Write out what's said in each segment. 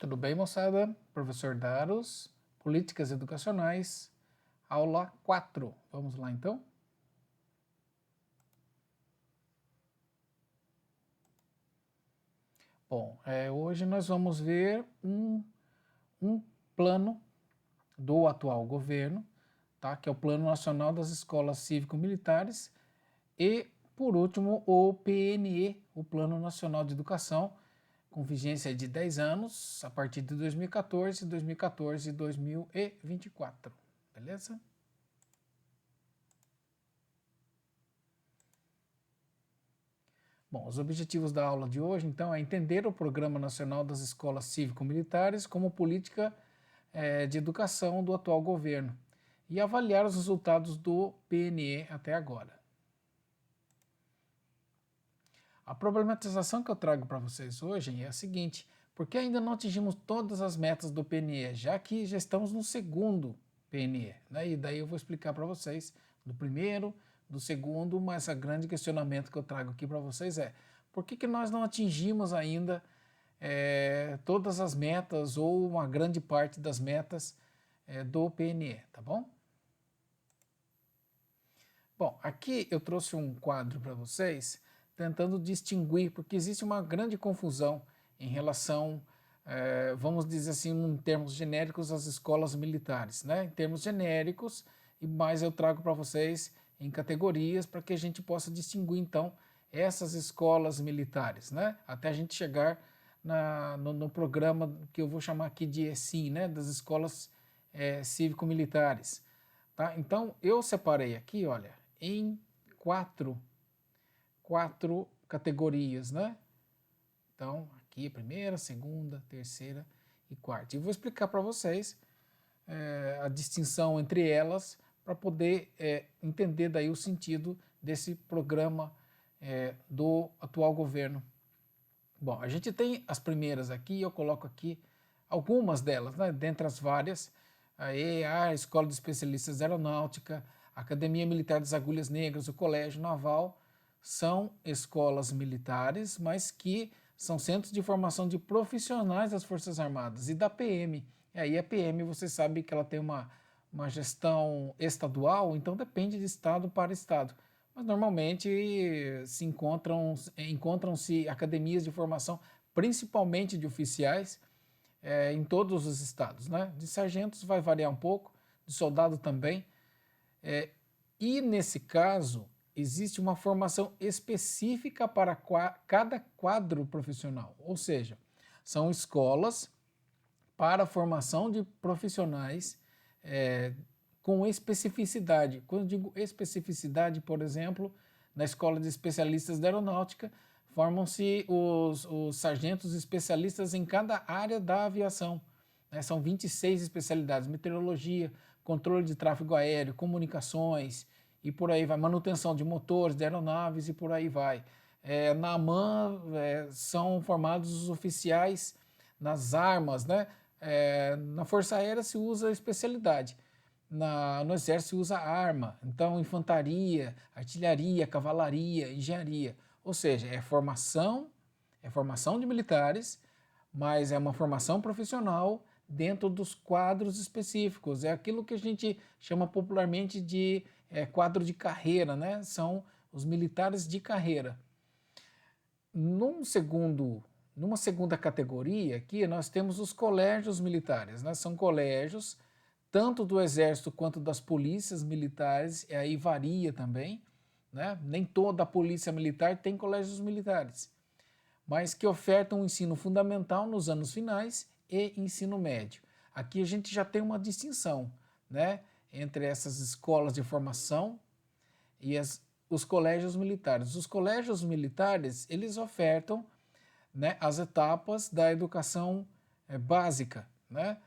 Tudo bem, moçada? Professor Daros, Políticas Educacionais, aula 4. Vamos lá, então? Bom, hoje nós vamos ver um plano do atual governo, tá? Que é o Plano Nacional das Escolas Cívico-Militares e, por último, o PNE, o Plano Nacional de Educação, com vigência de 10 anos, a partir de 2014 e 2024, beleza? Bom, os objetivos da aula de hoje, então, é entender o Programa Nacional das Escolas Cívico-Militares como política de educação do atual governo e avaliar os resultados do PNE até agora. A problematização que eu trago para vocês hoje é a seguinte: por que ainda não atingimos todas as metas do PNE, já que já estamos no segundo PNE, né? E daí eu vou explicar para vocês do primeiro, do segundo, mas o grande questionamento que eu trago aqui para vocês é: por que nós não atingimos ainda todas as metas ou uma grande parte das metas do PNE, tá bom? Bom, aqui eu trouxe um quadro para vocês tentando distinguir, porque existe uma grande confusão em relação, vamos dizer assim, em termos genéricos, às escolas militares, né? Em termos genéricos, mas eu trago para vocês em categorias para que a gente possa distinguir, então, essas escolas militares, né? Até a gente chegar no programa que eu vou chamar aqui de ESIM, né? Das escolas cívico-militares. Tá? Então, eu separei aqui, olha, em quatro categorias, né? Então, aqui a primeira, segunda, terceira e quarta. E vou explicar para vocês a distinção entre elas para poder entender daí o sentido desse programa do atual governo. Bom, a gente tem as primeiras aqui, eu coloco aqui algumas delas, né, dentre as várias, a EA, Escola de Especialistas de Aeronáutica, Academia Militar das Agulhas Negras, o Colégio Naval, são escolas militares, mas que são centros de formação de profissionais das Forças Armadas e da PM. E aí a PM, você sabe que ela tem uma gestão estadual, então depende de estado para estado. Mas normalmente encontram-se academias de formação, principalmente de oficiais, em todos os estados, né? De sargentos vai variar um pouco, de soldado também. E nesse caso, existe uma formação específica para cada quadro profissional, ou seja, são escolas para a formação de profissionais com especificidade. Quando eu digo especificidade, por exemplo, na Escola de Especialistas da Aeronáutica, formam-se os sargentos especialistas em cada área da aviação. Né? São 26 especialidades: meteorologia, controle de tráfego aéreo, comunicações e por aí vai, manutenção de motores, de aeronaves e por aí vai. Na AMAN são formados os oficiais nas armas, né? Na Força Aérea se usa especialidade. No Exército se usa arma, então infantaria, artilharia, cavalaria, engenharia. Ou seja, é formação de militares, mas é uma formação profissional dentro dos quadros específicos. É aquilo que a gente chama popularmente de quadro de carreira, né? São os militares de carreira. Numa segunda categoria aqui, nós temos os colégios militares, né? São colégios tanto do Exército quanto das polícias militares, e aí varia também, né? Nem toda a polícia militar tem colégios militares, mas que ofertam um ensino fundamental nos anos finais e ensino médio. Aqui a gente já tem uma distinção, né, entre essas escolas de formação e os colégios militares. Os colégios militares, eles ofertam, né, as etapas da educação básica, né,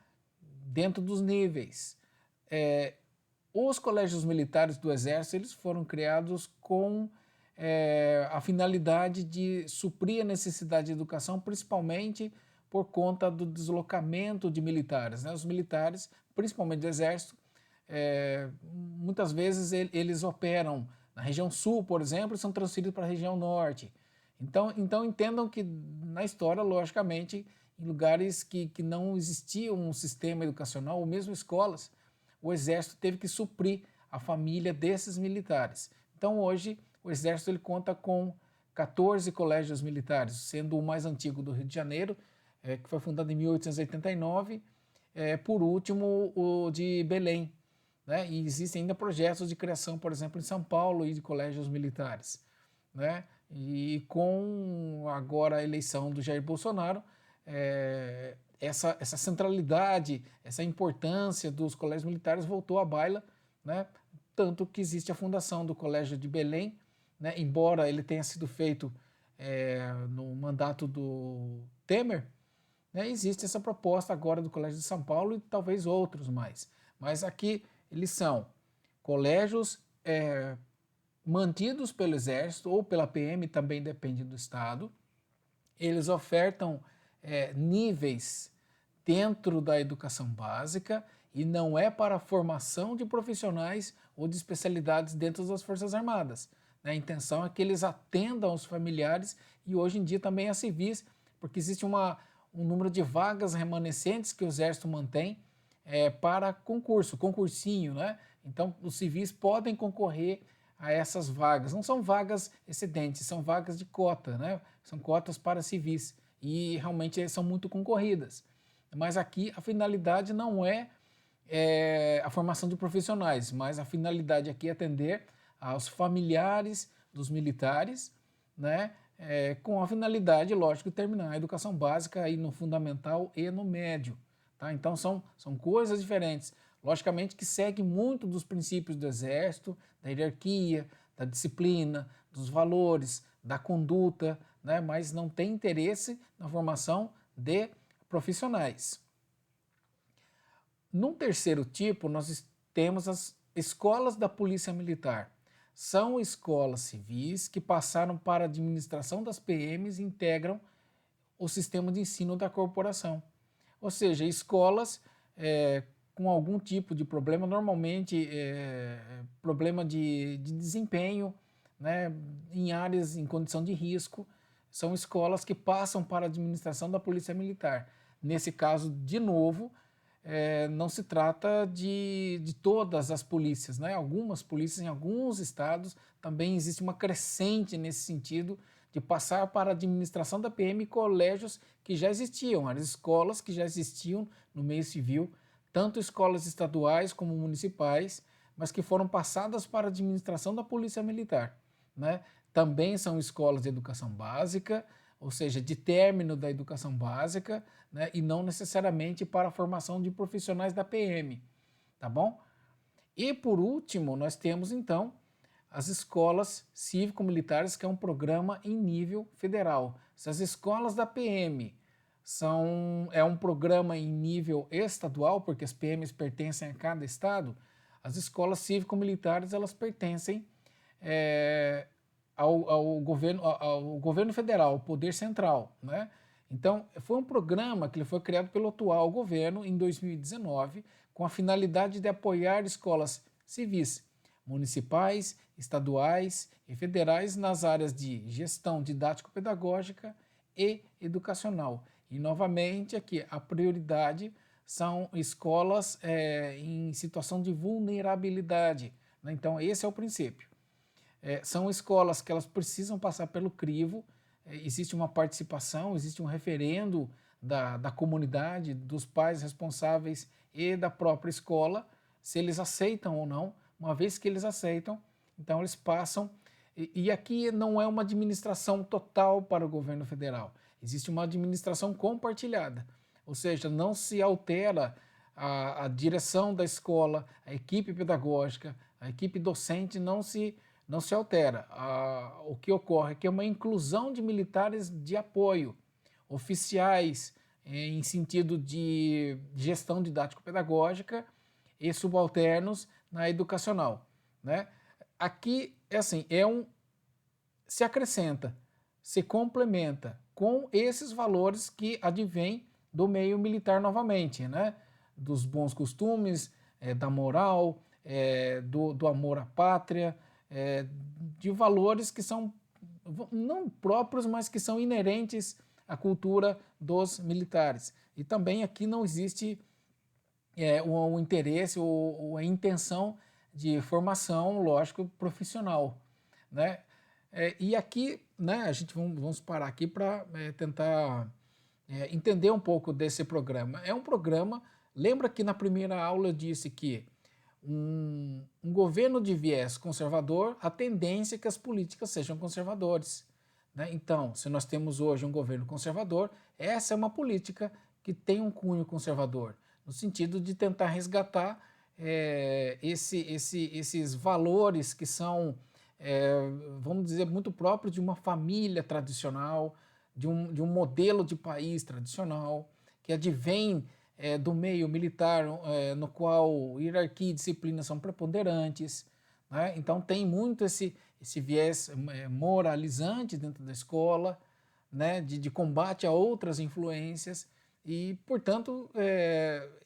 dentro dos níveis. Os colégios militares do Exército, eles foram criados com a finalidade de suprir a necessidade de educação, principalmente por conta do deslocamento de militares, né? Os militares, principalmente do Exército, muitas vezes eles operam na região sul, por exemplo, e são transferidos para a região norte. Então entendam que na história, logicamente, em lugares que não existia um sistema educacional, ou mesmo escolas, o Exército teve que suprir a família desses militares. Então hoje o Exército ele conta com 14 colégios militares, sendo o mais antigo do Rio de Janeiro, que foi fundado em 1889, por último o de Belém, né? E existem ainda projetos de criação, por exemplo, em São Paulo, e de colégios militares, né? E com agora a eleição do Jair Bolsonaro, essa centralidade, essa importância dos colégios militares voltou à baila, né? Tanto que existe a fundação do Colégio de Belém, né? Embora ele tenha sido feito no mandato do Temer, né? Existe essa proposta agora do Colégio de São Paulo e talvez outros mais. Mas aqui eles são colégios mantidos pelo Exército ou pela PM, também depende do Estado. Eles ofertam níveis dentro da educação básica e não é para a formação de profissionais ou de especialidades dentro das Forças Armadas. A intenção é que eles atendam aos familiares e hoje em dia também a civis, porque existe um número de vagas remanescentes que o Exército mantém para concursinho, né? Então os civis podem concorrer a essas vagas. Não são vagas excedentes, são vagas de cota, né? São cotas para civis e realmente são muito concorridas. Mas aqui a finalidade não é a formação de profissionais, mas a finalidade aqui é atender aos familiares dos militares, né? Com a finalidade, lógico, de terminar a educação básica aí no fundamental e no médio. Tá? Então são coisas diferentes. Logicamente que segue muito dos princípios do Exército, da hierarquia, da disciplina, dos valores, da conduta, né? Mas não tem interesse na formação de profissionais. Num terceiro tipo, nós temos as escolas da Polícia Militar. São escolas civis que passaram para a administração das PMs e integram o sistema de ensino da corporação. Ou seja, escolas com algum tipo de problema, normalmente problema de desempenho, né, em áreas em condição de risco, são escolas que passam para a administração da Polícia Militar. Nesse caso, de novo, não se trata de todas as polícias, né? Algumas polícias em alguns estados também existe uma crescente nesse sentido de passar para a administração da PM colégios que já existiam, as escolas que já existiam no meio civil, tanto escolas estaduais como municipais, mas que foram passadas para a administração da Polícia Militar, né? Também são escolas de educação básica, ou seja, de término da educação básica, né, e não necessariamente para a formação de profissionais da PM, tá bom? E por último, nós temos então as escolas cívico-militares, que é um programa em nível federal. Essas escolas da PM é um programa em nível estadual, porque as PMs pertencem a cada estado. As escolas cívico-militares elas pertencem ao governo federal, ao poder central, né? Então, foi um programa que foi criado pelo atual governo em 2019, com a finalidade de apoiar escolas civis, municipais, estaduais e federais nas áreas de gestão didático-pedagógica e educacional. E, novamente, aqui a prioridade são escolas em situação de vulnerabilidade, né? Então, esse é o princípio. São escolas que elas precisam passar pelo crivo, existe uma participação, existe um referendo da comunidade, dos pais responsáveis e da própria escola, se eles aceitam ou não. Uma vez que eles aceitam, então eles passam, e aqui não é uma administração total para o governo federal, existe uma administração compartilhada, ou seja, não se altera a direção da escola, a equipe pedagógica, a equipe docente não se altera. O que ocorre é que é uma inclusão de militares de apoio, oficiais em sentido de gestão didático-pedagógica e subalternos na educacional, né? Aqui é assim, se acrescenta, se complementa com esses valores que advêm do meio militar novamente, né? Dos bons costumes, da moral, do amor à pátria, de valores que são não próprios, mas que são inerentes a cultura dos militares. E também aqui não existe o interesse ou a intenção de formação, lógico, profissional, né? E aqui, né, a gente vamos parar aqui para tentar entender um pouco desse programa. É um programa, lembra que na primeira aula eu disse que um governo de viés conservador, a tendência é que as políticas sejam conservadores, né? Então, se nós temos hoje um governo conservador, essa é uma política que tem um cunho conservador, no sentido de tentar resgatar esses valores que são, vamos dizer, muito próprios de uma família tradicional, de um modelo de país tradicional, que advém do meio militar, no qual hierarquia e disciplina são preponderantes, né? Então tem muito esse viés moralizante dentro da escola, né? de combate a outras influências e, portanto,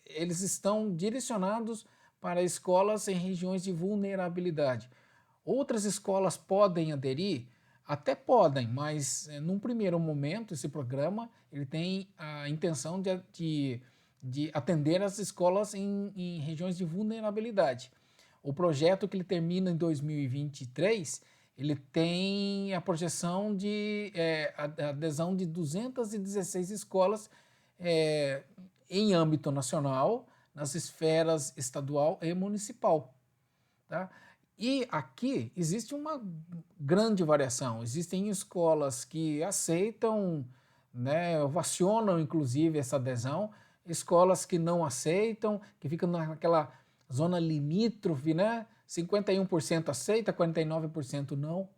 eles estão direcionados para escolas em regiões de vulnerabilidade. Outras escolas podem aderir? Até podem, mas num primeiro momento esse programa ele tem a intenção de atender as escolas em regiões de vulnerabilidade. O projeto que ele termina em 2023, ele tem a projeção de adesão de 216 escolas em âmbito nacional, nas esferas estadual e municipal. Tá? E aqui existe uma grande variação. Existem escolas que aceitam, né, ovacionam inclusive essa adesão, escolas que não aceitam, que ficam naquela zona limítrofe, né? 51% aceita, 49% não.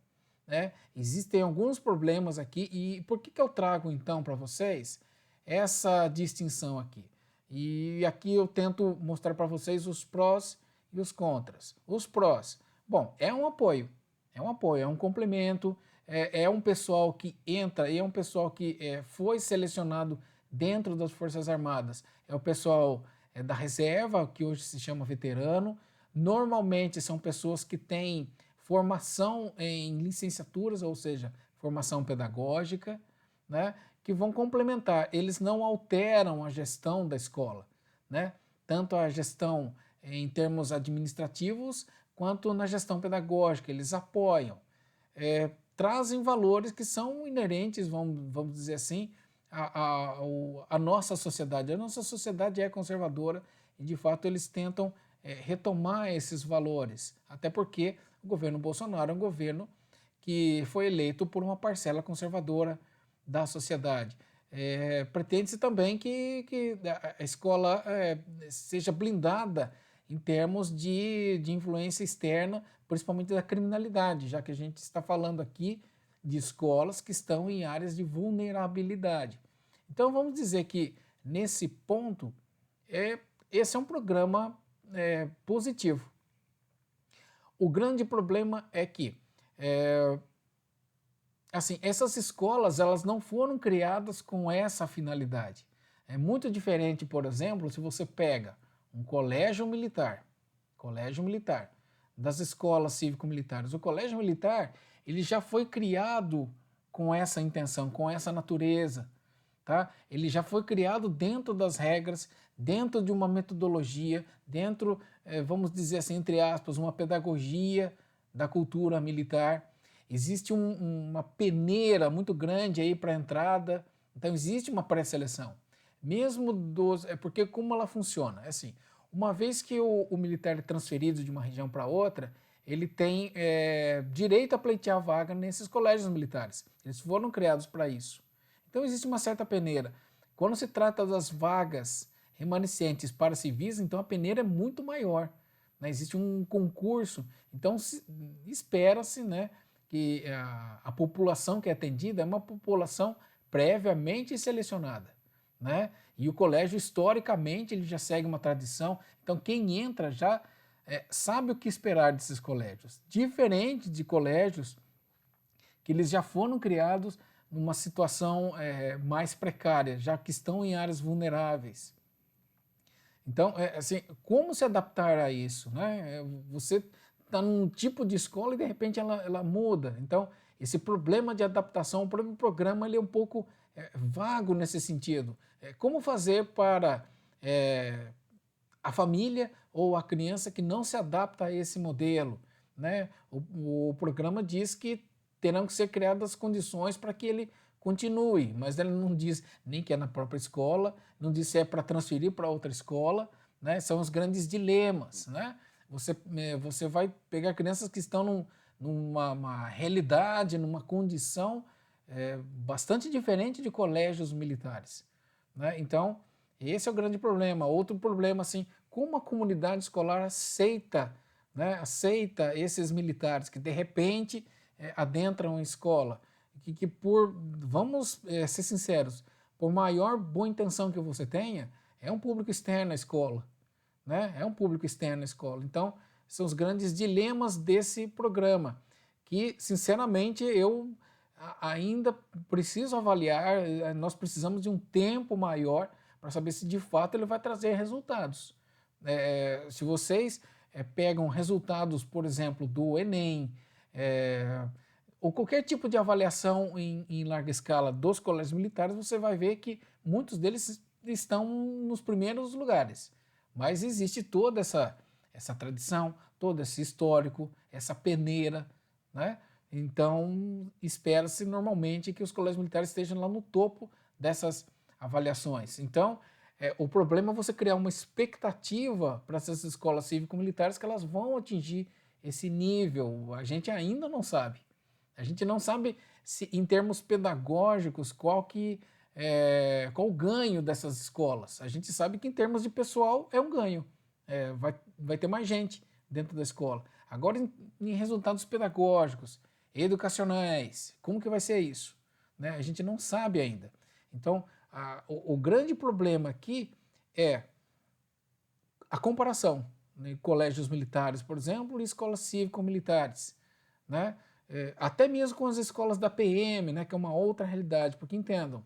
Né? Existem alguns problemas aqui e por que eu trago então para vocês essa distinção aqui? E aqui eu tento mostrar para vocês os prós e os contras. Os prós, bom, é um apoio, é um complemento, é um pessoal que entra, é um pessoal que foi selecionado dentro das Forças Armadas, é o pessoal da reserva, que hoje se chama veterano. Normalmente são pessoas que têm formação em licenciaturas, ou seja, formação pedagógica, né, que vão complementar. Eles não alteram a gestão da escola, né, tanto a gestão em termos administrativos quanto na gestão pedagógica. Eles apoiam, trazem valores que são inerentes, vamos dizer assim, à nossa sociedade. A nossa sociedade é conservadora e, de fato, eles tentam retomar esses valores, até porque o governo Bolsonaro é um governo que foi eleito por uma parcela conservadora da sociedade. Pretende-se também que a escola seja blindada em termos de influência externa, principalmente da criminalidade, já que a gente está falando aqui de escolas que estão em áreas de vulnerabilidade. Então vamos dizer que nesse ponto, esse é um programa positivo. O grande problema é que assim, essas escolas elas não foram criadas com essa finalidade. É muito diferente, por exemplo, se você pega um colégio militar, das escolas cívico-militares. O colégio militar ele já foi criado com essa intenção, com essa natureza. Tá? Ele já foi criado dentro das regras, dentro de uma metodologia, dentro, vamos dizer assim, entre aspas, uma pedagogia da cultura militar. Existe uma peneira muito grande aí para a entrada, então existe uma pré-seleção. Mesmo porque como ela funciona? É assim, uma vez que o militar é transferido de uma região para outra, ele tem direito a pleitear a vaga nesses colégios militares. Eles foram criados para isso. Então existe uma certa peneira. Quando se trata das vagas remanescentes para civis, então a peneira é muito maior. Né? Existe um concurso, então espera-se, né, que a população que é atendida é uma população previamente selecionada. Né? E o colégio, historicamente, ele já segue uma tradição. Então quem entra já sabe o que esperar desses colégios. Diferente de colégios que eles já foram criados numa situação mais precária, já que estão em áreas vulneráveis. Então, assim, como se adaptar a isso? Né? Você está num tipo de escola e de repente ela muda. Então, esse problema de adaptação, o próprio programa ele é um pouco vago nesse sentido. Como fazer para a família ou a criança que não se adapta a esse modelo, né? O programa diz que terão que ser criadas condições para que ele continue, mas ele não diz nem que é na própria escola, não diz se é para transferir para outra escola, né? São os grandes dilemas, né? Você vai pegar crianças que estão numa realidade, numa condição bastante diferente de colégios militares, né? Então, esse é o grande problema. Outro problema, assim, como a comunidade escolar aceita, né, aceita esses militares que de repente adentram a escola, vamos ser sinceros, por maior boa intenção que você tenha, é um público externo à escola, né? É um público externo à escola. Então, são os grandes dilemas desse programa, que, sinceramente, eu ainda preciso avaliar, nós precisamos de um tempo maior para saber se de fato ele vai trazer resultados. Se vocês pegam resultados, por exemplo, do Enem, ou qualquer tipo de avaliação em larga escala dos colégios militares, você vai ver que muitos deles estão nos primeiros lugares. Mas existe toda essa tradição, todo esse histórico, essa peneira, né? Então, espera-se normalmente que os colégios militares estejam lá no topo dessas avaliações. Então, o problema é você criar uma expectativa para essas escolas cívico-militares que elas vão atingir esse nível. A gente ainda não sabe. A gente não sabe se, em termos pedagógicos, qual o ganho dessas escolas. A gente sabe que em termos de pessoal é um ganho. Vai ter mais gente dentro da escola. Agora, em resultados pedagógicos, educacionais, como que vai ser isso? Né? A gente não sabe ainda. Então, o grande problema aqui é a comparação, né? Colégios militares, por exemplo, e escolas cívico-militares, né? Até mesmo com as escolas da PM, né? Que é uma outra realidade, porque entendam,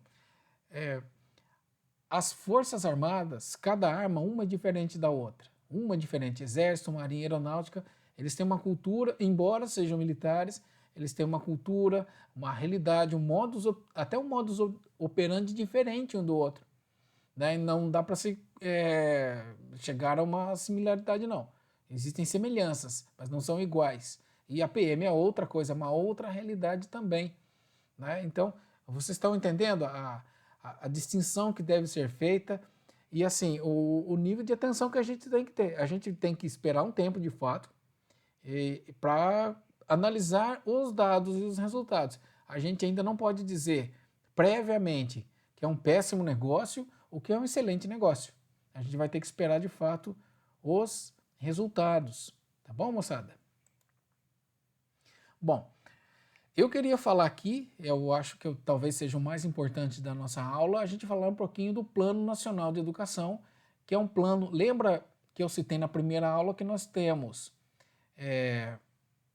as Forças Armadas, cada arma, uma é diferente da outra, uma é diferente, Exército, Marinha, Aeronáutica, eles têm uma cultura, embora sejam militares, eles têm uma cultura, uma realidade, até um modus operandi diferente um do outro. Né? Não dá para se chegar a uma similaridade, não. Existem semelhanças, mas não são iguais. E a PM é outra coisa, uma outra realidade também. Né? Então, vocês estão entendendo a distinção que deve ser feita e, assim, o nível de atenção que a gente tem que ter. A gente tem que esperar um tempo, de fato, para analisar os dados e os resultados. A gente ainda não pode dizer previamente que é um péssimo negócio ou que é um excelente negócio. A gente vai ter que esperar de fato os resultados. Tá bom, moçada? Bom, eu queria falar aqui, eu acho que talvez seja o mais importante da nossa aula, a gente falar um pouquinho do Plano Nacional de Educação, que é um plano, lembra que eu citei na primeira aula que nós temos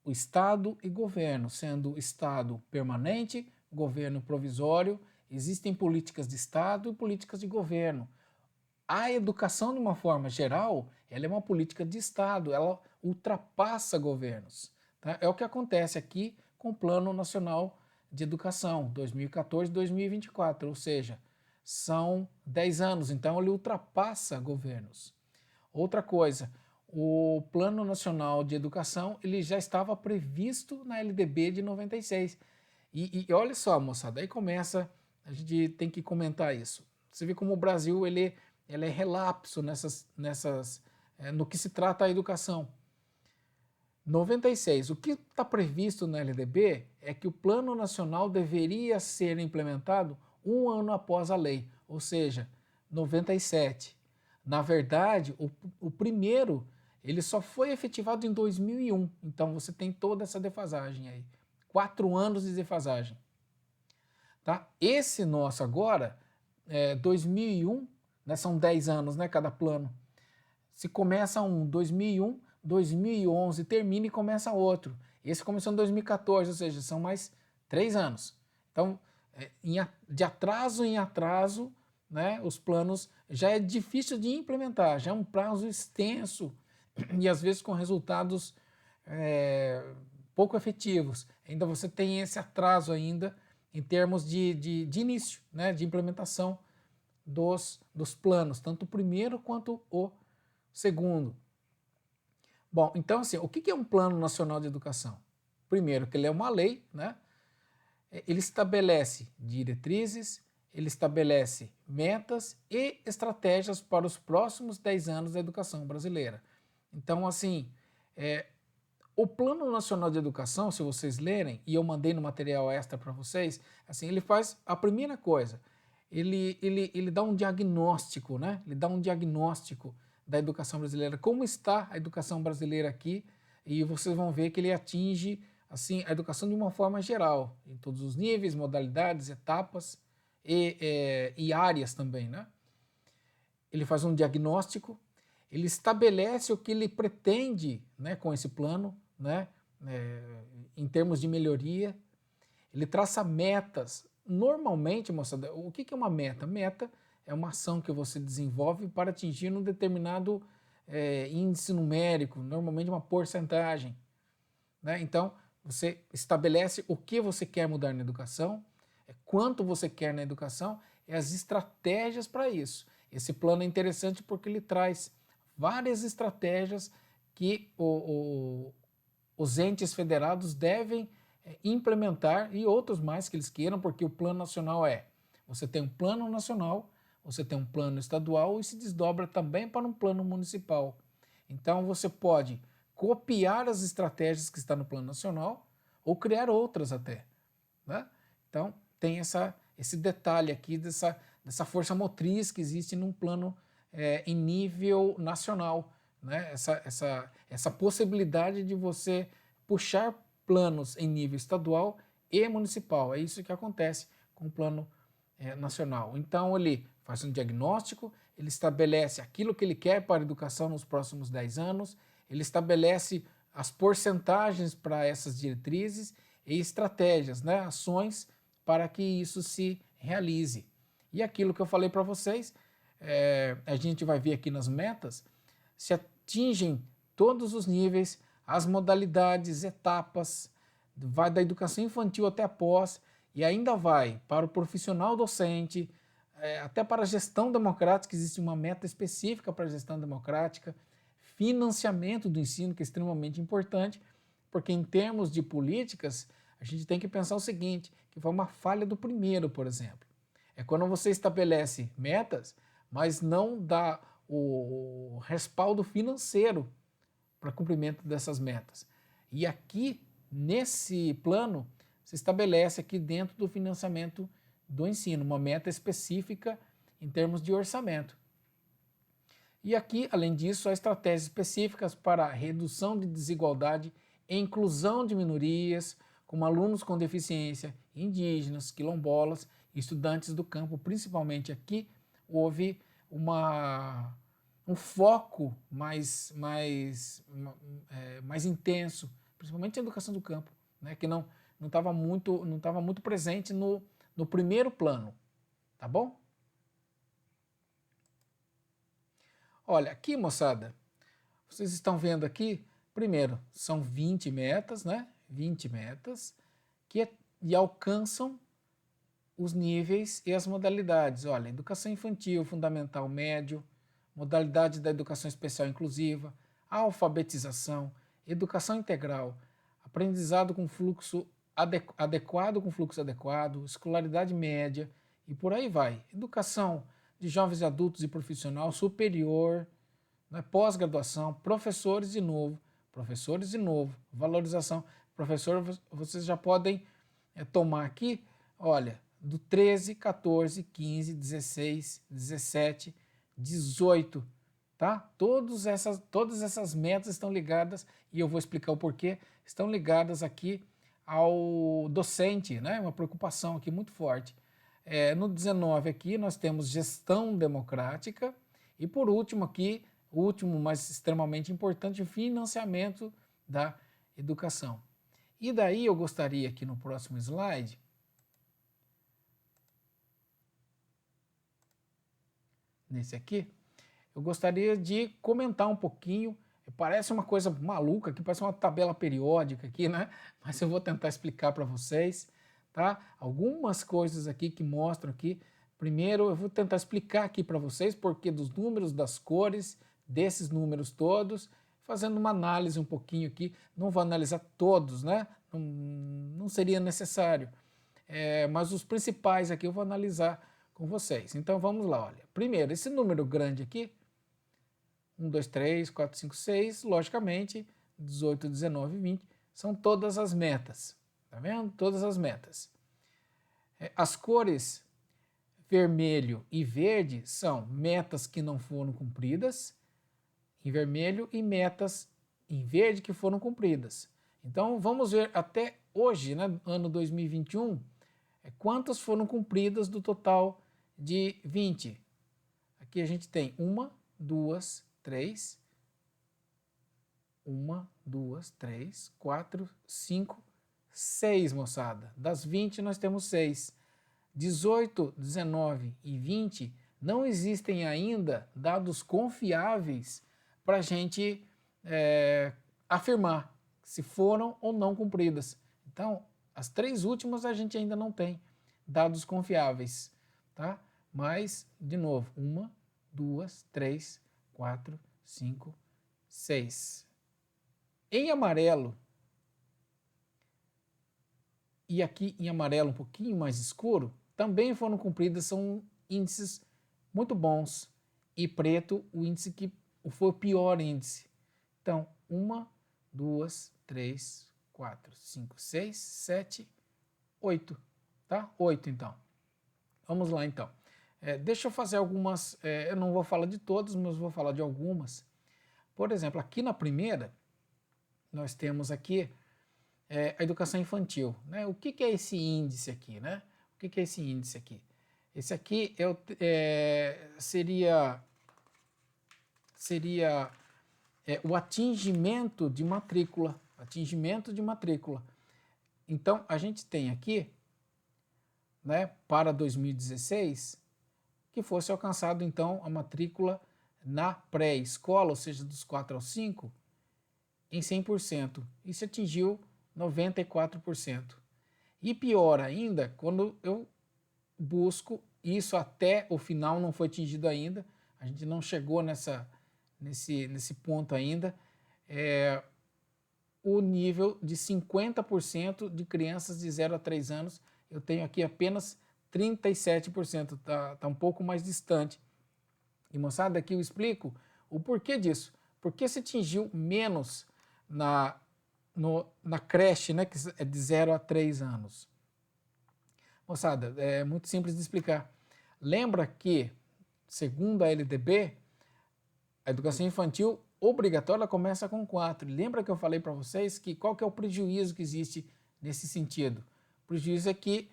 o Estado e governo, sendo Estado permanente, governo provisório, existem políticas de Estado e políticas de governo. A educação, de uma forma geral, ela é uma política de Estado, ela ultrapassa governos. Tá? É o que acontece aqui com o Plano Nacional de Educação, 2014-2024, ou seja, são 10 anos, então ele ultrapassa governos. Outra coisa, o Plano Nacional de Educação ele já estava previsto na LDB de 96. E olha só, moçada, aí começa, a gente tem que comentar isso. Você vê como o Brasil ele é relapso no que se trata a educação. 96. O que está previsto na LDB é que o Plano Nacional deveria ser implementado um ano após a lei, ou seja, 97. Na verdade, o primeiro ele só foi efetivado em 2001, então você tem toda essa defasagem aí. 4 anos de defasagem. Tá? Esse nosso agora, 2001, né, são 10 anos, né, cada plano. Se começa um 2001, 2011 termina e começa outro. Esse começou em 2014, ou seja, são mais 3 anos. Então, de atraso em atraso, né, os planos já é difícil de implementar, já é um prazo extenso e às vezes com resultados pouco efetivos. Ainda você tem esse atraso ainda em termos de início, né, de implementação dos planos, tanto o primeiro quanto o segundo. Bom, então assim, o que é um Plano Nacional de Educação? Primeiro, que ele é uma lei, né? Ele estabelece diretrizes, ele estabelece metas e estratégias para os próximos 10 anos da educação brasileira. Então, assim, o Plano Nacional de Educação, se vocês lerem, e eu mandei no material extra para vocês, assim, ele faz a primeira coisa, ele dá um diagnóstico, né? Ele dá um diagnóstico da educação brasileira, como está a educação brasileira aqui, e vocês vão ver que ele atinge assim a educação de uma forma geral, em todos os níveis, modalidades, etapas e áreas também, né? Ele faz um diagnóstico, ele estabelece o que ele pretende, né, com esse plano, né, em termos de melhoria, ele traça metas. Normalmente, moçada, o que é uma meta? Meta é uma ação que você desenvolve para atingir um determinado índice numérico, normalmente uma porcentagem, né? Então, você estabelece o que você quer mudar na educação, quanto você quer na educação e as estratégias para isso. Esse plano é interessante porque ele traz várias estratégias que os entes federados devem implementar e outros mais que eles queiram, porque o plano nacional você tem um plano nacional, você tem um plano estadual e se desdobra também para um plano municipal. Então você pode copiar as estratégias que estão no plano nacional ou criar outras até, né? Então tem esse detalhe aqui dessa força motriz que existe num plano em nível nacional, né? Essa possibilidade de você puxar planos em nível estadual e municipal. É isso que acontece com o plano nacional. Então ele faz um diagnóstico, ele estabelece aquilo que ele quer para a educação nos próximos 10 anos, ele estabelece as porcentagens para essas diretrizes e estratégias, né, ações para que isso se realize. E aquilo que eu falei para vocês, a gente vai ver aqui nas metas, se atingem todos os níveis, as modalidades, etapas, vai da educação infantil até a pós, e ainda vai para o profissional docente, até para a gestão democrática, existe uma meta específica para a gestão democrática, financiamento do ensino, que é extremamente importante, porque em termos de políticas, a gente tem que pensar o seguinte, que foi uma falha do primeiro, por exemplo. É quando você estabelece metas, mas não dá o respaldo financeiro para cumprimento dessas metas. E aqui, nesse plano, se estabelece aqui dentro do financiamento do ensino, uma meta específica em termos de orçamento. E aqui, além disso, há estratégias específicas para a redução de desigualdade e inclusão de minorias, como alunos com deficiência, indígenas, quilombolas, estudantes do campo. Principalmente aqui houve um foco mais intenso, principalmente na educação do campo, né, que não estava muito presente no primeiro plano, tá bom? Olha, aqui, moçada, vocês estão vendo aqui, primeiro, são 20 metas, né? 20 metas e alcançam os níveis e as modalidades. Olha, educação infantil, fundamental, médio, modalidade da educação especial inclusiva, alfabetização, educação integral, aprendizado com fluxo adequado com fluxo adequado, escolaridade média e por aí vai. Educação de jovens adultos e profissional superior, né, pós-graduação, professores de novo, valorização. Professor, vocês já podem tomar aqui, olha, do 13, 14, 15, 16, 17, 18, tá? Todas essas metas estão ligadas, e eu vou explicar o porquê, estão ligadas aqui ao docente, né? Uma preocupação aqui muito forte. No 19 aqui nós temos gestão democrática e por último aqui, o último, mas extremamente importante, financiamento da educação. E daí eu gostaria aqui no próximo slide nesse aqui, eu gostaria de comentar um pouquinho, parece uma coisa maluca, que parece uma tabela periódica aqui, né? Mas eu vou tentar explicar para vocês, tá? Algumas coisas aqui que mostram aqui. Primeiro, eu vou tentar explicar aqui para vocês porquê dos números, das cores, desses números todos, fazendo uma análise um pouquinho aqui. Não vou analisar todos, né? Não seria necessário. Mas os principais aqui eu vou analisar com vocês. Então vamos lá, olha. Primeiro, esse número grande aqui, 1, 2, 3, 4, 5, 6, logicamente, 18, 19, 20, são todas as metas. Tá vendo? Todas as metas. As cores vermelho e verde são metas que não foram cumpridas, em vermelho, e metas em verde que foram cumpridas. Então vamos ver até hoje, né, ano 2021, quantas foram cumpridas do total de 20. Aqui a gente tem 1, 2, 3, 1, 2, 3, 4, 5, 6, moçada. Das 20 nós temos 6. 18, 19 e 20 não existem ainda dados confiáveis para a gente afirmar se foram ou não cumpridas. Então, as 3 últimas a gente ainda não tem dados confiáveis, tá? Mas, de novo, 1, 2, 3, 4, 5, 6. Em amarelo, e aqui em amarelo um pouquinho mais escuro, também foram cumpridas, são índices muito bons. E preto, o índice que foi o pior índice. Então, 1, 2, 3, 4, 5, 6, 7, 8. Tá? 8, então. Vamos lá, então. Deixa eu fazer algumas, eu não vou falar de todas, mas vou falar de algumas. Por exemplo, aqui na primeira, nós temos aqui a educação infantil, né? O que é esse índice aqui, né? O que é esse índice aqui? Esse aqui seria o atingimento de matrícula, Então, a gente tem aqui, né, para 2016, que fosse alcançado, então, a matrícula na pré-escola, ou seja, dos 4 aos 5, em 100%. Isso atingiu 94%. E pior ainda, quando eu busco, isso até o final não foi atingido ainda, a gente não chegou nesse ponto ainda, o nível de 50% de crianças de 0 a 3 anos, eu tenho aqui apenas 37%, tá um pouco mais distante. E moçada, aqui eu explico o porquê disso. Porque se atingiu menos na creche, né, que é de 0 a 3 anos. Moçada, é muito simples de explicar. Lembra que, segundo a LDB, a educação infantil obrigatória começa com 4. Lembra que eu falei para vocês que qual que é o prejuízo que existe nesse sentido? O prejuízo é que,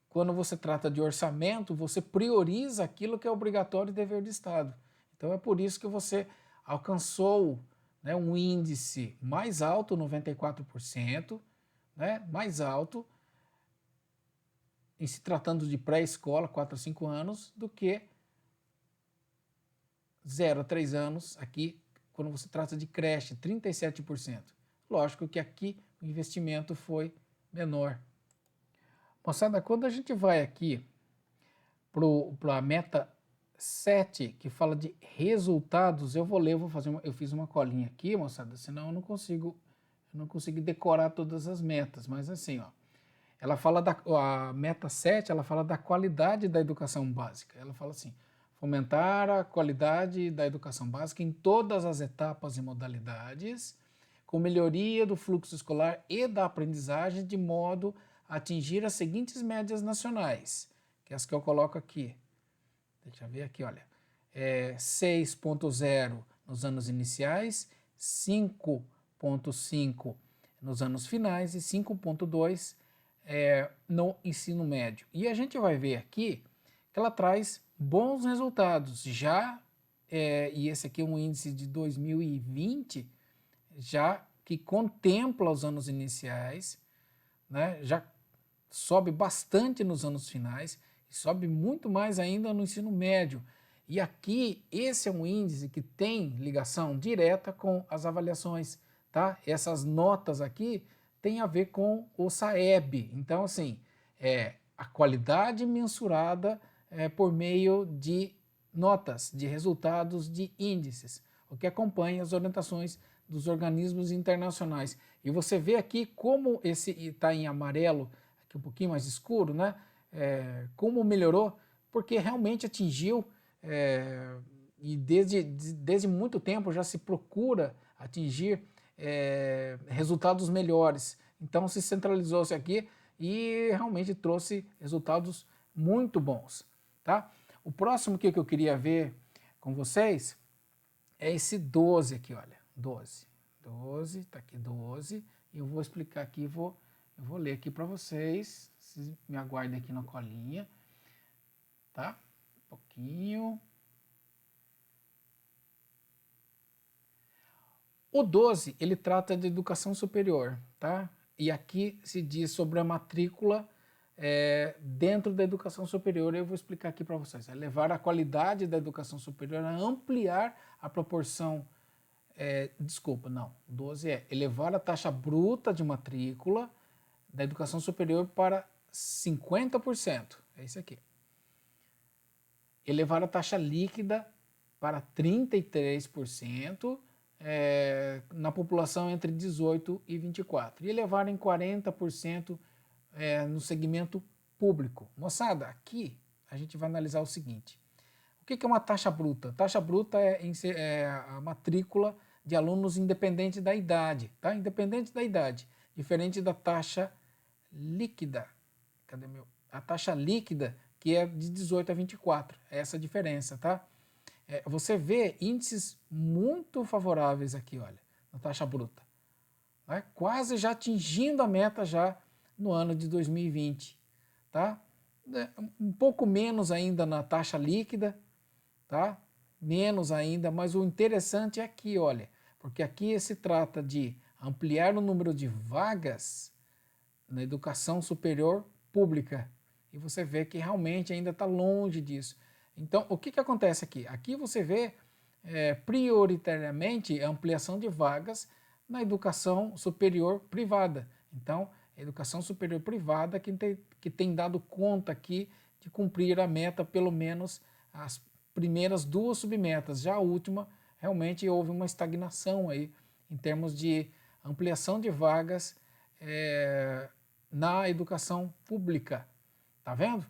quando você trata de orçamento, você prioriza aquilo que é obrigatório e dever do Estado. Então é por isso que você alcançou, né, um índice mais alto, 94%, né, mais alto, em se tratando de pré-escola, 4 a 5 anos, do que 0 a 3 anos, aqui, quando você trata de creche, 37%. Lógico que aqui o investimento foi menor. Moçada, quando a gente vai aqui para a meta 7, que fala de resultados, eu fiz uma colinha aqui, moçada, senão eu não consigo decorar todas as metas, mas assim, ó, ela fala a meta 7, ela fala da qualidade da educação básica. Ela fala assim: fomentar a qualidade da educação básica em todas as etapas e modalidades, com melhoria do fluxo escolar e da aprendizagem, de modo a atingir as seguintes médias nacionais, que é as que eu coloco aqui. Deixa eu ver aqui, olha. 6.0 nos anos iniciais, 5.5 nos anos finais e 5.2 no ensino médio. E a gente vai ver aqui que ela traz bons resultados. E esse aqui é um índice de 2020, já que contempla os anos iniciais, né, já sobe bastante nos anos finais, e sobe muito mais ainda no ensino médio. E aqui, esse é um índice que tem ligação direta com as avaliações, tá? Essas notas aqui têm a ver com o SAEB. Então, assim, É a qualidade mensurada por meio de notas, de resultados de índices, o que acompanha as orientações dos organismos internacionais. E você vê aqui como esse está em amarelo, aqui um pouquinho mais escuro, né? Como melhorou, porque realmente atingiu, e desde muito tempo já se procura atingir resultados melhores. Então se centralizou-se aqui e realmente trouxe resultados muito bons, tá? O próximo que eu queria ver com vocês é esse 12 aqui, olha, 12. 12, tá aqui 12, e eu vou explicar aqui, eu vou ler aqui para vocês, vocês me aguardem aqui na colinha, tá? Um pouquinho. O 12, ele trata de educação superior, tá? E aqui se diz sobre a matrícula dentro da educação superior. Eu vou explicar aqui para vocês. É levar a qualidade da educação superior a ampliar a proporção. Desculpa, não. 12 é elevar a taxa bruta de matrícula da educação superior para 50%. É isso aqui. Elevar a taxa líquida para 33%. Na população entre 18 e 24 e elevar em 40% no segmento público. Moçada, aqui a gente vai analisar o seguinte: o que é uma taxa bruta? Taxa bruta é a matrícula de alunos independente da idade, tá? Independente da idade, diferente da taxa líquida. Cadê meu? A taxa líquida, que é de 18 a 24, é essa a diferença, tá? Você vê índices muito favoráveis aqui, olha, na taxa bruta. Né? Quase já atingindo a meta já no ano de 2020. Tá? Um pouco menos ainda na taxa líquida, tá? Menos ainda, mas o interessante é aqui, olha, porque aqui se trata de ampliar o número de vagas na educação superior pública. E você vê que realmente ainda está longe disso. Então, o que acontece aqui? Aqui você vê prioritariamente a ampliação de vagas na educação superior privada. Então, a educação superior privada que tem dado conta aqui de cumprir a meta, pelo menos as primeiras duas submetas. Já a última, realmente houve uma estagnação aí em termos de ampliação de vagas na educação pública. Tá vendo?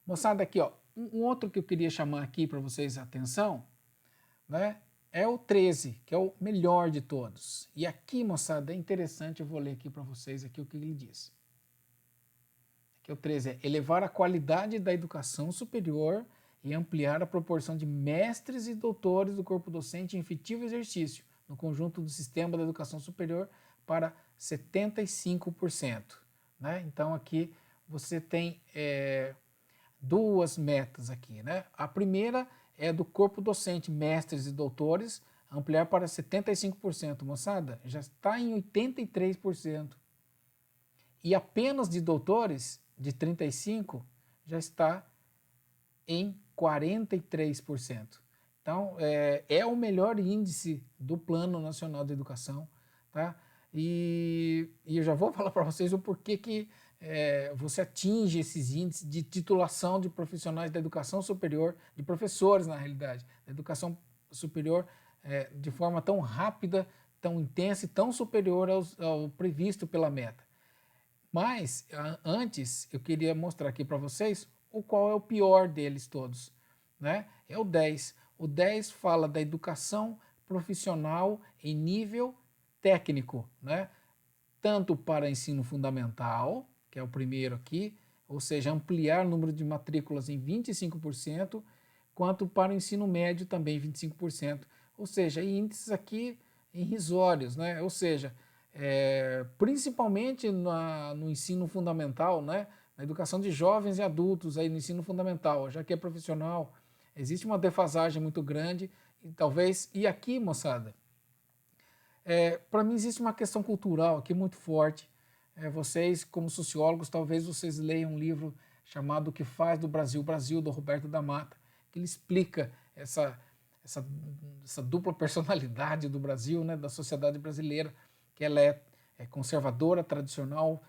Moçada, aqui, ó, um outro que eu queria chamar aqui para vocês a atenção, né, é o 13, que é o melhor de todos. E aqui, moçada, é interessante, eu vou ler aqui para vocês aqui o que ele diz. Aqui o 13 é elevar a qualidade da educação superior e ampliar a proporção de mestres e doutores do corpo docente em efetivo exercício no conjunto do sistema da educação superior para 75%. Né? Então aqui você tem duas metas aqui, né? A primeira é do corpo docente, mestres e doutores, ampliar para 75%. Moçada, já está em 83%. E apenas de doutores, de 35%, já está em 43%. Então, é o melhor índice do Plano Nacional de Educação, tá? E eu já vou falar para vocês o porquê que você atinge esses índices de titulação de profissionais da educação superior, de professores, na realidade, da educação superior, de forma tão rápida, tão intensa e tão superior ao previsto pela meta. Mas, antes, eu queria mostrar aqui para vocês qual é o pior deles todos. Né? É o 10. O 10 fala da educação profissional em nível técnico, né? Tanto para ensino fundamental, que é o primeiro aqui, ou seja, ampliar o número de matrículas em 25%, quanto para o ensino médio também 25%. Ou seja, índices aqui irrisórios, né? Ou seja, principalmente no ensino fundamental, né? Na educação de jovens e adultos aí no ensino fundamental, já que é profissional, existe uma defasagem muito grande e talvez, e aqui, moçada, para mim existe uma questão cultural aqui muito forte. Vocês, como sociólogos, talvez vocês leiam um livro chamado O que faz do Brasil, Brasil, do Roberto da Mata, que ele explica essa dupla personalidade do Brasil, né, da sociedade brasileira, que ela é conservadora, tradicional,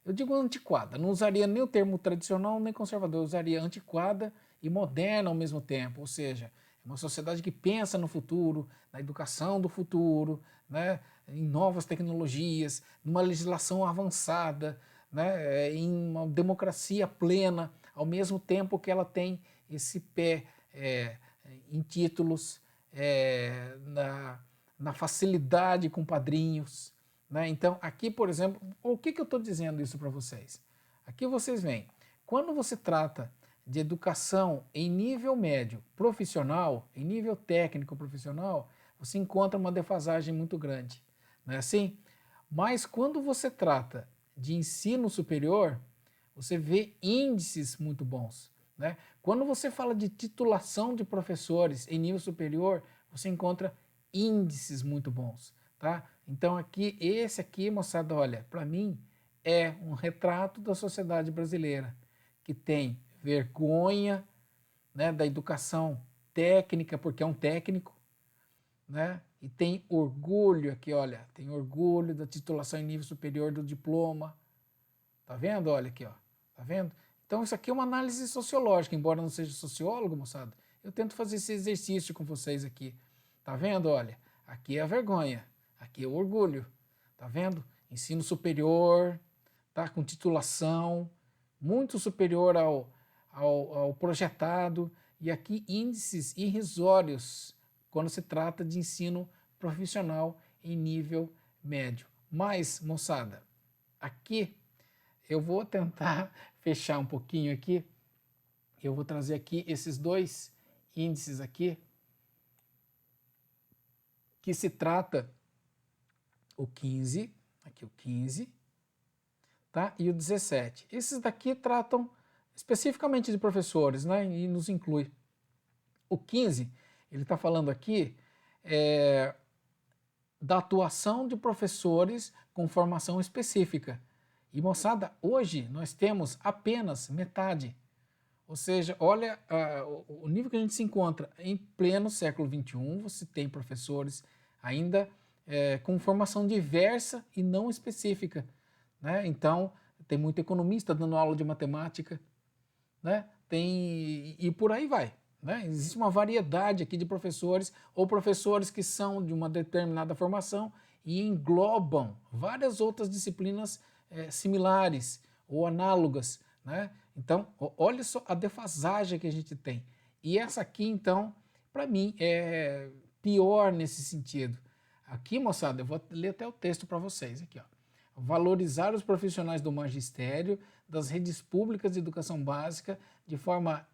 Eu digo antiquada, não usaria nem o termo tradicional nem conservador, eu usaria antiquada e moderna ao mesmo tempo, ou seja, é uma sociedade que pensa no futuro, na educação do futuro, né, em novas tecnologias, numa legislação avançada, né, em uma democracia plena, ao mesmo tempo que ela tem esse pé em títulos, na facilidade com padrinhos, né? Então, aqui, por exemplo, o que eu estou dizendo isso para vocês? Aqui vocês veem, quando você trata de educação em nível médio profissional, em nível técnico profissional, você encontra uma defasagem muito grande, não é assim? Mas quando você trata de ensino superior, você vê índices muito bons, né? Quando você fala de titulação de professores em nível superior, você encontra índices muito bons, tá? Então aqui, esse aqui, moçada, olha, para mim é um retrato da sociedade brasileira, que tem vergonha, né, da educação técnica, porque é um técnico, né? E tem orgulho aqui, olha, tem orgulho da titulação em nível superior do diploma. Tá vendo? Olha aqui, ó. Tá vendo? Então isso aqui é uma análise sociológica, embora eu não seja sociólogo, moçada, eu tento fazer esse exercício com vocês aqui. Tá vendo? Olha, aqui é a vergonha, aqui é o orgulho. Tá vendo? Ensino superior, tá? Com titulação, muito superior ao projetado, e aqui índices irrisórios quando se trata de ensino profissional em nível médio. Mas, moçada, aqui eu vou tentar fechar um pouquinho aqui. Eu vou trazer aqui esses dois índices aqui, que se trata o 15, aqui o 15, tá? E o 17. Esses daqui tratam especificamente de professores, né? E nos inclui. O 15, ele está falando aqui da atuação de professores com formação específica. E, moçada, hoje nós temos apenas metade. Ou seja, olha o nível que a gente se encontra em pleno século XXI, você tem professores ainda com formação diversa e não específica, né? Então, tem muito economista dando aula de matemática, né? E por aí vai, né? Existe uma variedade aqui de professores, ou professores que são de uma determinada formação e englobam várias outras disciplinas similares ou análogas, né? Então, olha só a defasagem que a gente tem. E essa aqui, então, para mim, é pior nesse sentido. Aqui, moçada, eu vou ler até o texto para vocês. Aqui, ó. Valorizar os profissionais do magistério, das redes públicas de educação básica, de forma a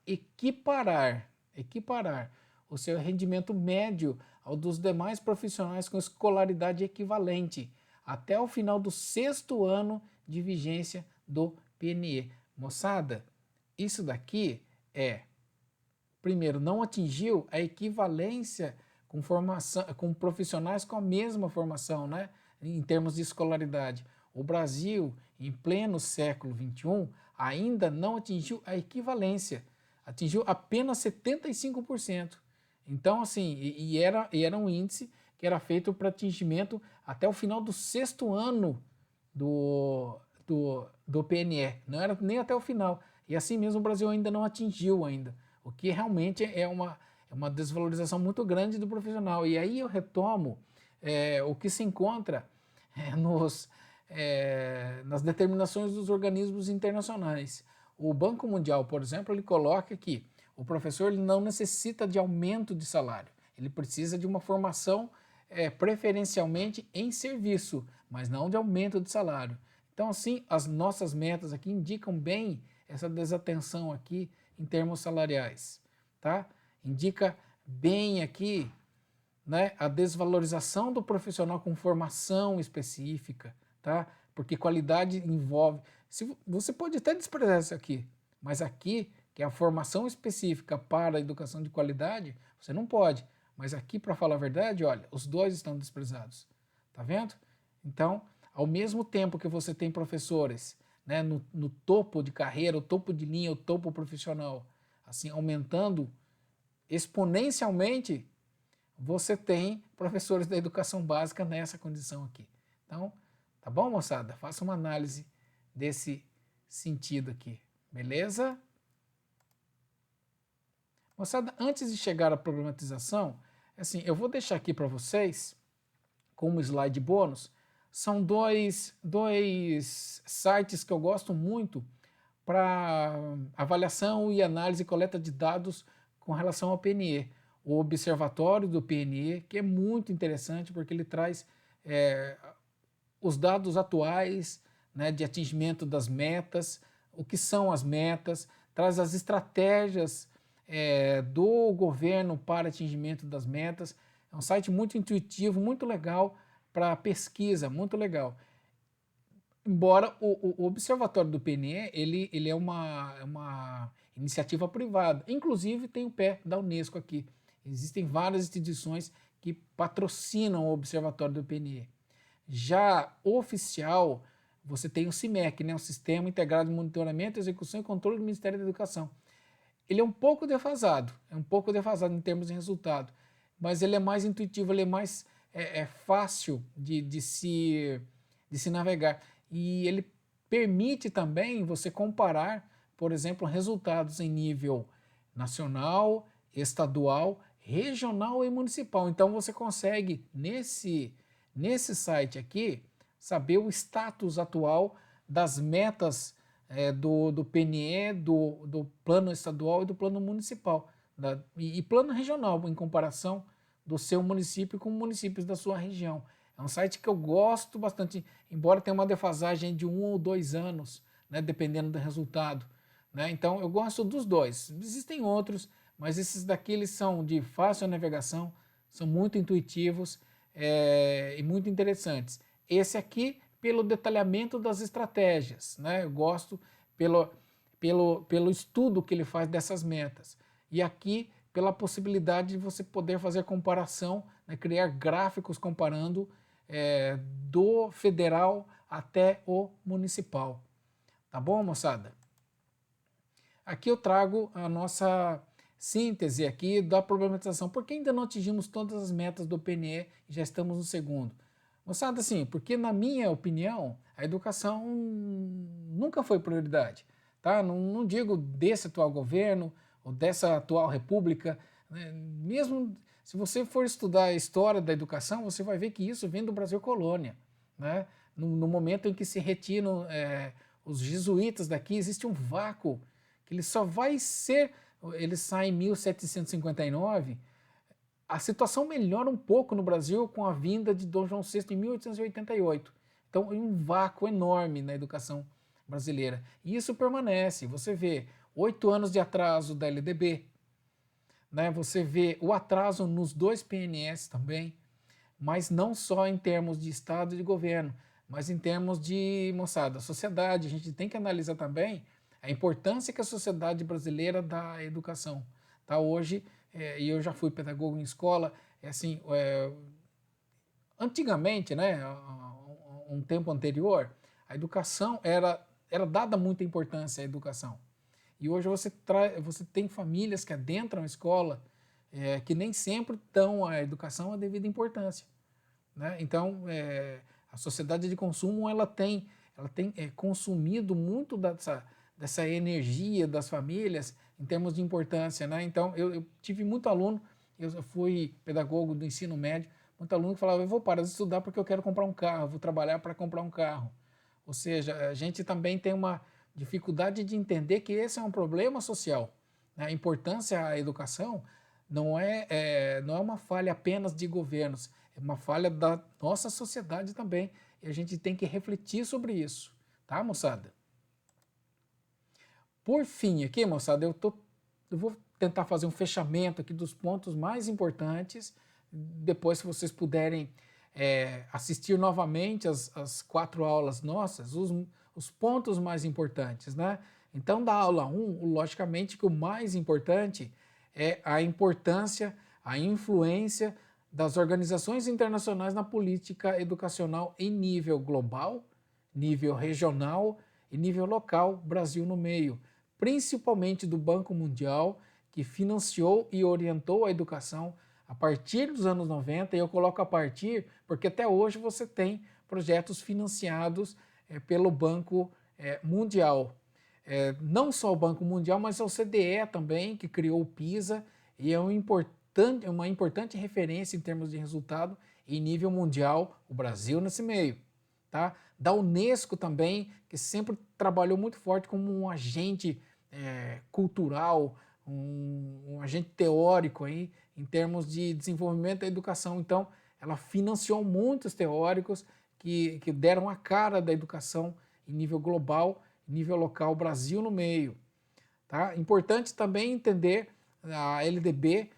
equiparar o seu rendimento médio ao dos demais profissionais com escolaridade equivalente, até o final do 6º ano de vigência do PNE. Moçada, isso daqui primeiro, não atingiu a equivalência com formação, com profissionais com a mesma formação, né, em termos de escolaridade. O Brasil, em pleno século XXI, ainda não atingiu a equivalência, atingiu apenas 75%. Então, assim, era um índice que era feito para atingimento até o final do 6º ano do PNE, não era nem até o final. E assim mesmo o Brasil ainda não atingiu ainda, o que realmente é uma desvalorização muito grande do profissional. E aí eu retomo o que se encontra nas determinações dos organismos internacionais. O Banco Mundial, por exemplo, ele coloca que o professor ele não necessita de aumento de salário, ele precisa de uma formação preferencialmente em serviço, mas não de aumento de salário. Então, assim, as nossas metas aqui indicam bem essa desatenção aqui em termos salariais, tá? Indica bem aqui, né, a desvalorização do profissional com formação específica, tá? Porque qualidade envolve... Você pode até desprezar isso aqui, mas aqui, que é a formação específica para a educação de qualidade, você não pode. Mas aqui, para falar a verdade, olha, os dois estão desprezados, tá vendo? Então, ao mesmo tempo que você tem professores, né, no topo de carreira, o topo de linha, o topo profissional, assim, aumentando exponencialmente, você tem professores da educação básica nessa condição aqui. Então, tá bom, moçada? Faça uma análise desse sentido aqui, beleza? Moçada, antes de chegar à problematização, assim, eu vou deixar aqui para vocês, como slide bônus, são dois sites que eu gosto muito para avaliação e análise e coleta de dados com relação ao PNE. O Observatório do PNE, que é muito interessante porque ele traz os dados atuais, né, de atingimento das metas, o que são as metas, traz as estratégias do governo para atingimento das metas. É um site muito intuitivo, muito legal para pesquisa, muito legal. Embora o Observatório do PNE ele é uma iniciativa privada, inclusive tem o pé da Unesco aqui. Existem várias instituições que patrocinam o Observatório do PNE. Já oficial, você tem o CIMEC, né, o Sistema Integrado de Monitoramento, Execução e Controle do Ministério da Educação. Ele é um pouco defasado em termos de resultado, mas ele é mais intuitivo, ele é mais fácil de se navegar. E ele permite também você comparar, por exemplo, resultados em nível nacional, estadual, regional e municipal. Então você consegue, nesse site aqui, saber o status atual das metas do PNE, do plano estadual e do plano municipal, e plano regional, em comparação do seu município com municípios da sua região. É um site que eu gosto bastante, embora tenha uma defasagem de 1 ou 2 anos, né, dependendo do resultado. Né? Então eu gosto dos dois. Existem outros, mas esses daqui eles são de fácil navegação, são muito intuitivos e muito interessantes. Esse aqui, pelo detalhamento das estratégias, né? Eu gosto pelo estudo que ele faz dessas metas. E aqui, pela possibilidade de você poder fazer comparação, né? Criar gráficos comparando do federal até o municipal. Tá bom, moçada? Aqui eu trago a nossa síntese aqui da problematização. Por que ainda não atingimos todas as metas do PNE e já estamos no segundo? Moçada, assim, porque na minha opinião, a educação nunca foi prioridade. Tá? Não digo desse atual governo ou dessa atual república. Né? Mesmo se você for estudar a história da educação, você vai ver que isso vem do Brasil colônia. Né? No momento em que se retiram os jesuítas daqui, existe um vácuo que ele só vai ser... Ele sai em 1759. A situação melhora um pouco no Brasil com a vinda de Dom João VI em 1888. Então, um vácuo enorme na educação brasileira. E isso permanece. Você vê 8 anos de atraso da LDB, né? Você vê o atraso nos 2 PNS também, mas não só em termos de Estado e de governo, mas em termos de, moçada, sociedade. A gente tem que analisar também a importância que a sociedade brasileira dá à educação. Tá? Hoje, e eu já fui pedagogo em escola, assim, antigamente, né, um tempo anterior, a educação era dada muita importância à educação. E hoje você tem famílias que adentram a escola que nem sempre dão à educação a devida importância. Né? Então, a sociedade de consumo ela tem consumido muito dessa energia das famílias em termos de importância. Né? Então, eu tive muito aluno, eu fui pedagogo do ensino médio, muito aluno que falava, eu vou parar de estudar porque eu quero comprar um carro, vou trabalhar para comprar um carro. Ou seja, a gente também tem uma dificuldade de entender que esse é um problema social. Né? A importância à educação não é uma falha apenas de governos, é uma falha da nossa sociedade também, e a gente tem que refletir sobre isso. Tá, moçada? Por fim, aqui, moçada, eu vou tentar fazer um fechamento aqui dos pontos mais importantes. Depois, se vocês puderem assistir novamente as 4 aulas nossas, os pontos mais importantes, né? Então, da aula 1, logicamente que o mais importante é a importância, a influência das organizações internacionais na política educacional em nível global, nível regional e nível local, Brasil no meio, principalmente do Banco Mundial, que financiou e orientou a educação a partir dos anos 90, e eu coloco a partir porque até hoje você tem projetos financiados pelo Banco mundial. Não só o Banco Mundial, mas a OCDE também, que criou o PISA, e é uma importante referência em termos de resultado em nível mundial, o Brasil nesse meio. Tá? Da Unesco também, que sempre trabalhou muito forte como um agente cultural, um agente teórico aí, em termos de desenvolvimento da educação. Então, ela financiou muitos teóricos que deram a cara da educação em nível global, em nível local, Brasil no meio. Tá? Importante também entender a LDB,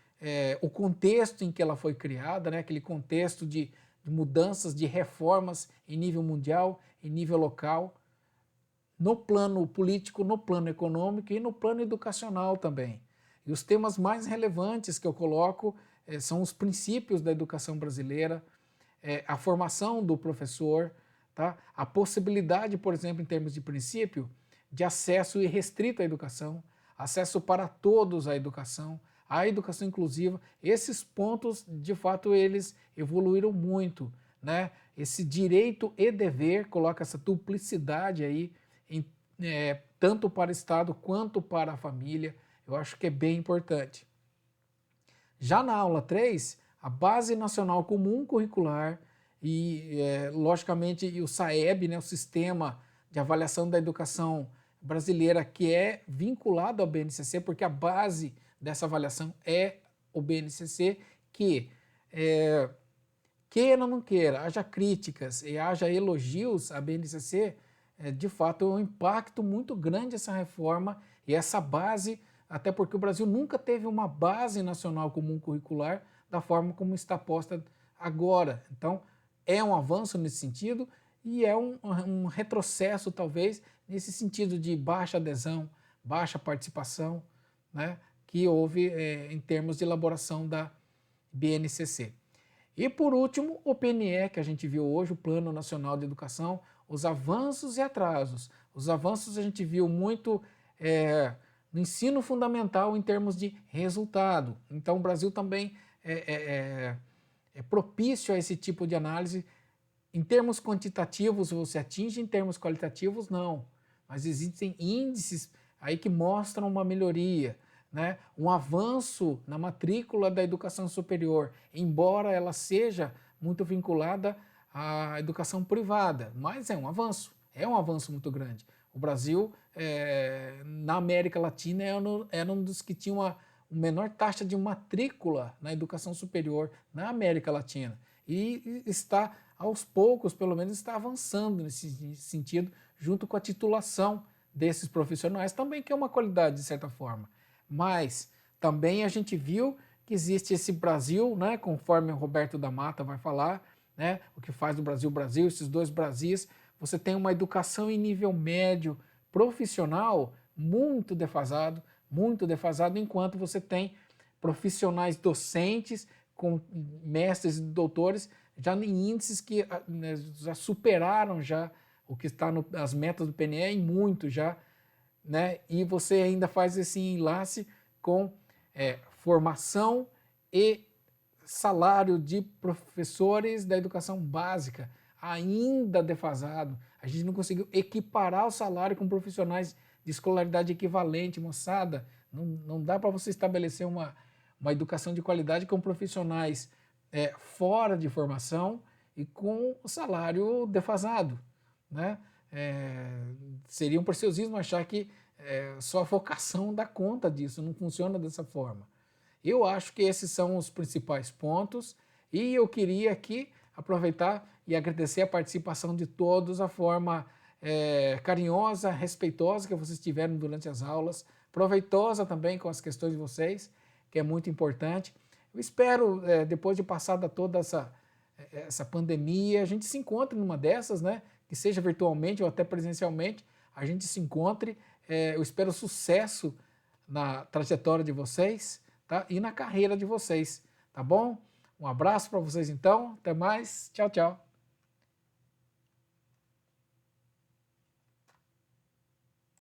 o contexto em que ela foi criada, né? Aquele contexto de mudanças, de reformas em nível mundial, em nível local, no plano político, no plano econômico e no plano educacional também. E os temas mais relevantes que eu coloco são os princípios da educação brasileira, a formação do professor, tá? A possibilidade, por exemplo, em termos de princípio, de acesso irrestrito à educação, acesso para todos à educação, a educação inclusiva. Esses pontos, de fato, eles evoluíram muito, né? Esse direito e dever coloca essa duplicidade aí, tanto para o Estado quanto para a família. Eu acho que é bem importante. Já na aula 3, a Base Nacional Comum Curricular e, logicamente, e o SAEB, né, o Sistema de Avaliação da Educação Brasileira, que é vinculado ao BNCC, porque a base dessa avaliação é o BNCC, que, queira ou não queira, haja críticas e haja elogios à BNCC, de fato é um impacto muito grande essa reforma e essa base, até porque o Brasil nunca teve uma base nacional comum curricular da forma como está posta agora. Então, é um avanço nesse sentido e é um retrocesso, talvez, nesse sentido de baixa adesão, baixa participação, né, que houve em termos de elaboração da BNCC. E, por último, o PNE, que a gente viu hoje, o Plano Nacional de Educação, os avanços e atrasos. Os avanços a gente viu muito no ensino fundamental em termos de resultado. Então, o Brasil também é propício a esse tipo de análise. Em termos quantitativos você atinge, em termos qualitativos não. Mas existem índices aí que mostram uma melhoria, né? Um avanço na matrícula da educação superior, embora ela seja muito vinculada à educação privada, mas é um avanço muito grande. O Brasil, na América Latina, era um dos que tinha uma menor taxa de matrícula na educação superior na América Latina. E está, aos poucos, pelo menos, está avançando nesse sentido, junto com a titulação desses profissionais, também que é uma qualidade, de certa forma. Mas também a gente viu que existe esse Brasil, né, conforme o Roberto da Mata vai falar, né, o que faz do Brasil Brasil, esses dois Brasis. Você tem uma educação em nível médio profissional muito defasado, enquanto você tem profissionais docentes com mestres e doutores já em índices que já superaram já o que está nas metas do PNE em muito já, né? E você ainda faz esse enlace com formação e salário de professores da educação básica, ainda defasado. A gente não conseguiu equiparar o salário com profissionais de escolaridade equivalente, moçada. Não dá para você estabelecer uma educação de qualidade com profissionais fora de formação e com o salário defasado, né? Seria um preciosismo achar que só a vocação dá conta disso, não funciona dessa forma. Eu acho que esses são os principais pontos e eu queria aqui aproveitar e agradecer a participação de todos, a forma carinhosa, respeitosa que vocês tiveram durante as aulas, proveitosa também com as questões de vocês, que é muito importante. Eu espero, depois de passada toda essa pandemia, a gente se encontre numa dessas, né? Que seja virtualmente ou até presencialmente, a gente se encontre. Eu espero sucesso na trajetória de vocês, tá? E na carreira de vocês, tá bom? Um abraço para vocês então, até mais, tchau, tchau.